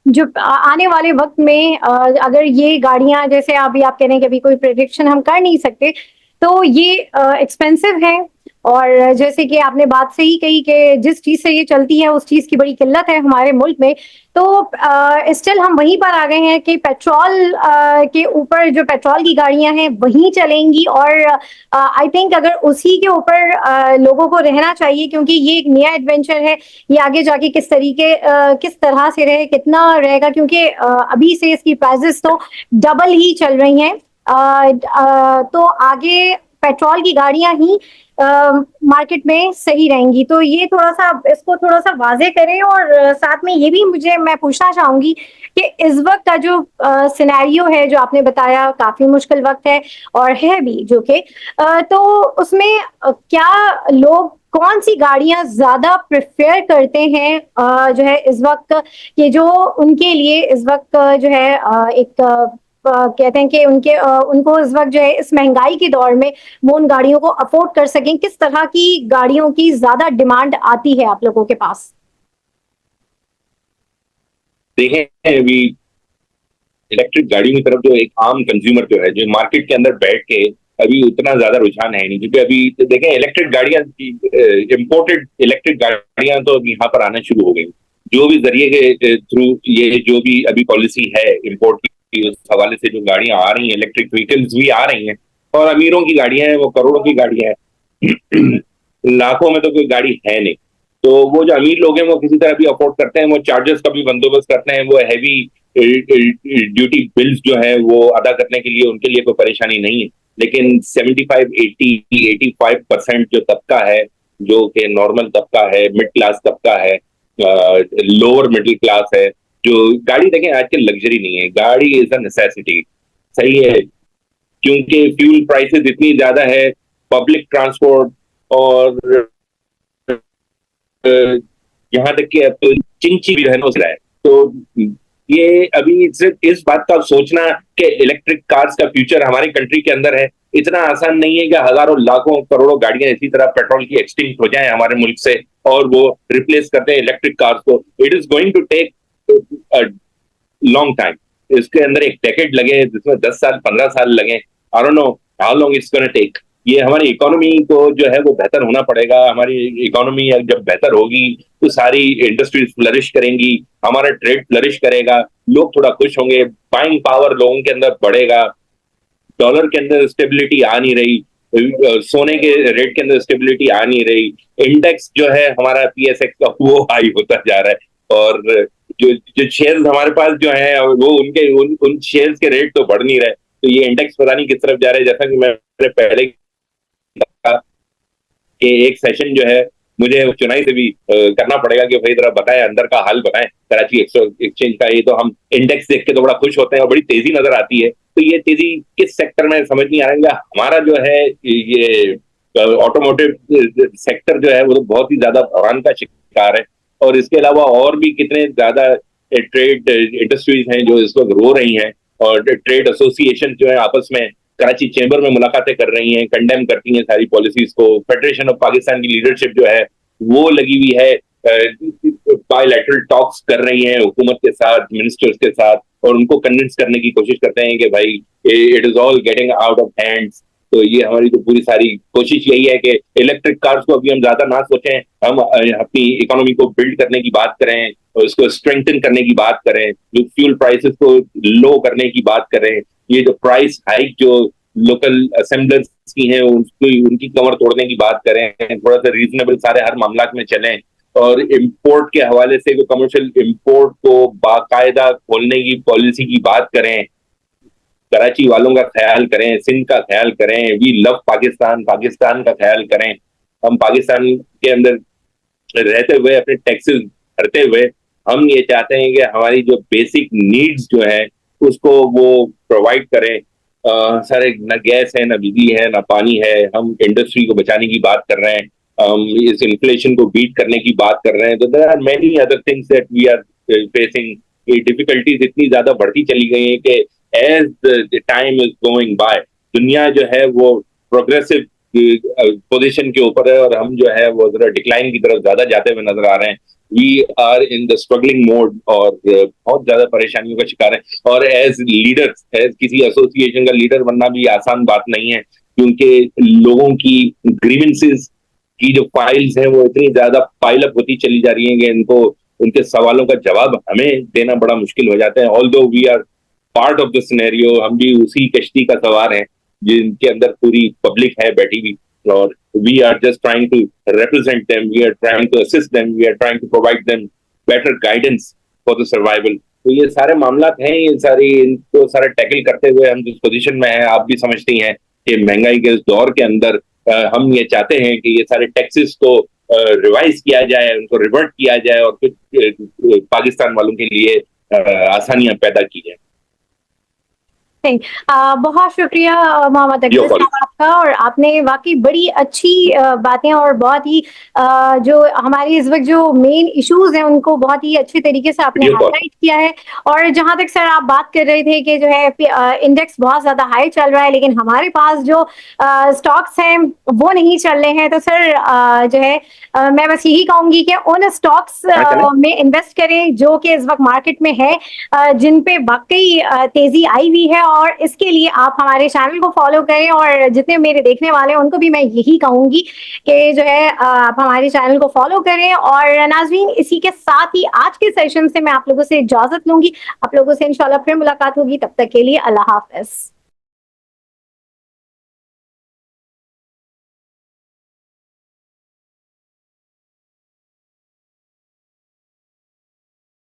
जो आने वाले वक्त में अगर ये गाड़ियां, जैसे अभी आप कह रहे हैं कि अभी कोई प्रेडिक्शन हम कर नहीं सकते, तो ये एक्सपेंसिव है, और जैसे कि आपने बात सही कही कि जिस चीज से ये चलती है उस चीज की बड़ी किल्लत है हमारे मुल्क में, तो स्टिल हम वहीं पर आ गए हैं कि पेट्रोल के ऊपर, जो पेट्रोल की गाड़ियां हैं वहीं चलेंगी, और आई थिंक अगर उसी के ऊपर लोगों को रहना चाहिए, क्योंकि ये एक नया एडवेंचर है। ये आगे जाके किस तरीके किस तरह से रहे, कितना रहेगा, क्योंकि अभी से इसकी प्राइसेस तो डबल ही चल रही हैं। तो आगे पेट्रोल की गाड़ियां ही मार्केट में सही रहेंगी। तो ये थोड़ा सा, इसको थोड़ा सा वाजे करें। और साथ में ये भी मैं पूछना चाहूंगी कि इस वक्त का जो सिनेरियो है, जो आपने बताया, काफी मुश्किल वक्त है और है भी, जो कि तो उसमें क्या लोग कौन सी गाड़ियां ज्यादा प्रेफर करते हैं जो है इस वक्त, कि जो उनके लिए इस वक्त जो है एक कहते हैं कि उनको इस वक्त जो है इस महंगाई के दौर में वो उन गाड़ियों को अफोर्ड कर सकें, किस तरह की गाड़ियों की ज्यादा डिमांड आती है आप लोगों के पास? देखें, अभी इलेक्ट्रिक गाड़ी की तरफ जो एक आम कंज्यूमर जो है, जो मार्केट के अंदर बैठ के अभी उतना ज्यादा रुझान है नहीं, क्योंकि अभी देखें इलेक्ट्रिक गाड़ियां, इंपोर्टेड इलेक्ट्रिक गाड़ियां तो अभी यहाँ पर आना शुरू हो गई, जो भी जरिए के थ्रू, ये जो भी अभी पॉलिसी है इंपोर्ट की, उस हवाले से जो गाड़ियां आ रही हैं, इलेक्ट्रिक व्हीकल्स भी आ रही हैं। और अमीरों की गाड़ियां हैं, वो करोड़ों की गाड़ियां हैं, लाखों में तो कोई गाड़ी है नहीं। तो वो जो अमीर लोग हैं वो किसी तरह भी अफोर्ड करते हैं, वो चार्जेस का भी बंदोबस्त करते हैं, वो हैवी ड्यूटी बिल्स जो है वो अदा करने के लिए उनके लिए कोई परेशानी नहीं है। लेकिन 75, 80, 85% जो तबका है, जो कि नॉर्मल तबका है, मिड क्लास तबका है, लोअर मिडिल क्लास है, जो गाड़ी, देखें आजकल लग्जरी नहीं है, गाड़ी इज अ नेसेसिटी, सही है, क्योंकि फ्यूल प्राइसेस इतनी ज्यादा है पब्लिक ट्रांसपोर्ट और यहाँ तक कि अब तो चिंची भी रहना रहा है। तो ये अभी सिर्फ इस बात का सोचना कि इलेक्ट्रिक कार्स का फ्यूचर हमारी कंट्री के अंदर है, इतना आसान नहीं है कि हजारों लाखों करोड़ों गाड़ियां इसी तरह पेट्रोल की एक्सटिंक्ट हो जाएं हमारे मुल्क से और वो रिप्लेस करते हैं इलेक्ट्रिक कार्स को। It is going to take long time. इसके अंदर एक डेकेड लगे, जिसमें 10 साल 15 साल लगे। I don't know how long it's gonna take. ये हमारी इकोनॉमी को जो है वो बेहतर होना पड़ेगा। हमारी इकोनॉमी जब बेहतर होगी तो सारी इंडस्ट्रीज फ्लरिश करेंगी, हमारा ट्रेड फ्लरिश करेगा, लोग थोड़ा खुश होंगे, बाइंग पावर लोगों के अंदर बढ़ेगा, डॉलर के अंदर स्टेबिलिटी आ नहीं रही, सोने के रेट के अंदर स्टेबिलिटी आ नहीं रही, इंडेक्स जो है हमारा पीएसएक्स का वो हाई होता जा रहा है, और जो जो शेयर्स हमारे पास जो है वो उन शेयर्स के रेट तो बढ़ नहीं रहे। तो ये इंडेक्स पता नहीं किस तरफ जा रहा है। जैसा कि मैंने पहले कहा कि एक सेशन जो है मुझे चुनाई से भी करना पड़ेगा कि भाई जरा बताएं, अंदर का हाल बताएं कराची एक्सचेंज का। ये तो हम इंडेक्स देख के तो बड़ा खुश होते हैं और बड़ी तेजी नजर आती है, तो ये तेजी किस सेक्टर में समझ नहीं आ रहा है। हमारा जो है ये ऑटोमोटिव सेक्टर जो है वो तो बहुत ही ज्यादा बहरान का शिकार है, और इसके अलावा और भी कितने ज्यादा ट्रेड इंडस्ट्रीज हैं जो इस वक्त रो रही हैं, और ट्रेड एसोसिएशन जो है आपस में कराची चेंबर में मुलाकातें कर रही हैं, कंडेम करती हैं सारी पॉलिसीज को। फेडरेशन ऑफ पाकिस्तान की लीडरशिप जो है वो लगी हुई है, बायलैटरल टॉक्स कर रही हैं हुकूमत के साथ, मिनिस्टर्स के साथ, और उनको कन्विंस करने की कोशिश करते हैं कि भाई it is all getting out of hands. तो ये हमारी तो पूरी सारी कोशिश यही है कि इलेक्ट्रिक कार्स को अभी हम ज्यादा ना सोचें, हम अपनी इकोनॉमी को बिल्ड करने की बात करें, और उसको स्ट्रेंथन करने की बात करें, जो फ्यूल प्राइसेस को लो करने की बात करें। ये जो प्राइस हाइक जो लोकल असेंबलर्स की है उनकी कमर तोड़ने की बात करें, थोड़ा सा रीजनेबल सारे हर मामला में चलें, और इम्पोर्ट के हवाले से जो कमर्शियल इम्पोर्ट को बाकायदा खोलने की पॉलिसी की बात करें, कराची वालों का ख्याल करें, सिंध का ख्याल करें, वी लव पाकिस्तान, पाकिस्तान का ख्याल करें। हम पाकिस्तान के अंदर रहते हुए अपने टैक्सेस भरते हुए हम ये चाहते हैं कि हमारी जो बेसिक नीड्स जो है उसको वो प्रोवाइड करें। सारे न गैस है, न बिजली है, न पानी है। हम इंडस्ट्री को बचाने की बात कर रहे हैं, हम इस इन्फ्लेशन को बीट करने की बात कर रहे हैं। तो there are many other things that we are facing. ये डिफिकल्टीज इतनी ज्यादा बढ़ती चली गई हैं कि as the time is going by, दुनिया जो है वो प्रोग्रेसिव पोजीशन के ऊपर है, और हम जो है वो जरा डिक्लाइन की तरफ ज्यादा जाते हुए नजर आ रहे हैं। We are in the struggling mode, और बहुत ज्यादा परेशानियों का शिकार है। और एज लीडर्स, एज किसी एसोसिएशन का लीडर बनना भी आसान बात नहीं है, क्योंकि लोगों की ग्रीवेंसेस की जो फाइल्स हैं वो इतनी ज्यादा पाइल अप होती चली जा रही हैं कि इनको उनके सवालों का जवाब हमें देना बड़ा मुश्किल हो जाता है। Although we are part of the scenario, हम भी उसी कश्ती का सवार हैं जिनके अंदर पूरी पब्लिक है बैठी हुई, और we are just trying to represent them, we are trying to assist them, we are trying to provide them better guidance for the survival। तो ये सारे मामला हैं, ये सारी इनको सारा टैकल करते हुए हम जिस पोजीशन में हैं, आप भी समझती हैं कि महंगाई के इस दौर के अंदर हम ये चाहते हैं कि ये सारे टैक्सेस को रिवाइज किया जाए, उनको रिवर्ट किया जाए, और फिर पाकिस्तान वालों के लिए आसानियां पैदा की जाए। नहीं, बहुत शुक्रिया मोहम्मद अकबर साहब आपका, और आपने वाकई बड़ी अच्छी बातें और बहुत ही जो हमारी इस वक्त जो मेन इश्यूज हैं उनको बहुत ही अच्छे तरीके से आपने हाईलाइट किया है। और जहां तक सर आप बात कर रहे थे कि जो है इंडेक्स बहुत ज्यादा हाई चल रहा है, लेकिन हमारे पास जो स्टॉक्स हैं वो नहीं चल रहे हैं, तो सर जो है मैं बस यही कहूंगी कि उन स्टॉक्स में इन्वेस्ट करें जो कि इस वक्त मार्केट में है, जिन पे वाकई तेजी आई हुई है। और इसके लिए आप हमारे चैनल को फॉलो करें, और जितने मेरे देखने वाले हैं उनको भी मैं यही कहूंगी कि जो है आप हमारे चैनल को फॉलो करें। और नाज़रीन, इसी के साथ ही आज के सेशन से मैं आप लोगों से इजाजत लूंगी। आप लोगों से इंशाल्लाह फिर मुलाकात होगी, तब तक के लिए अल्लाह हाफ़िज़।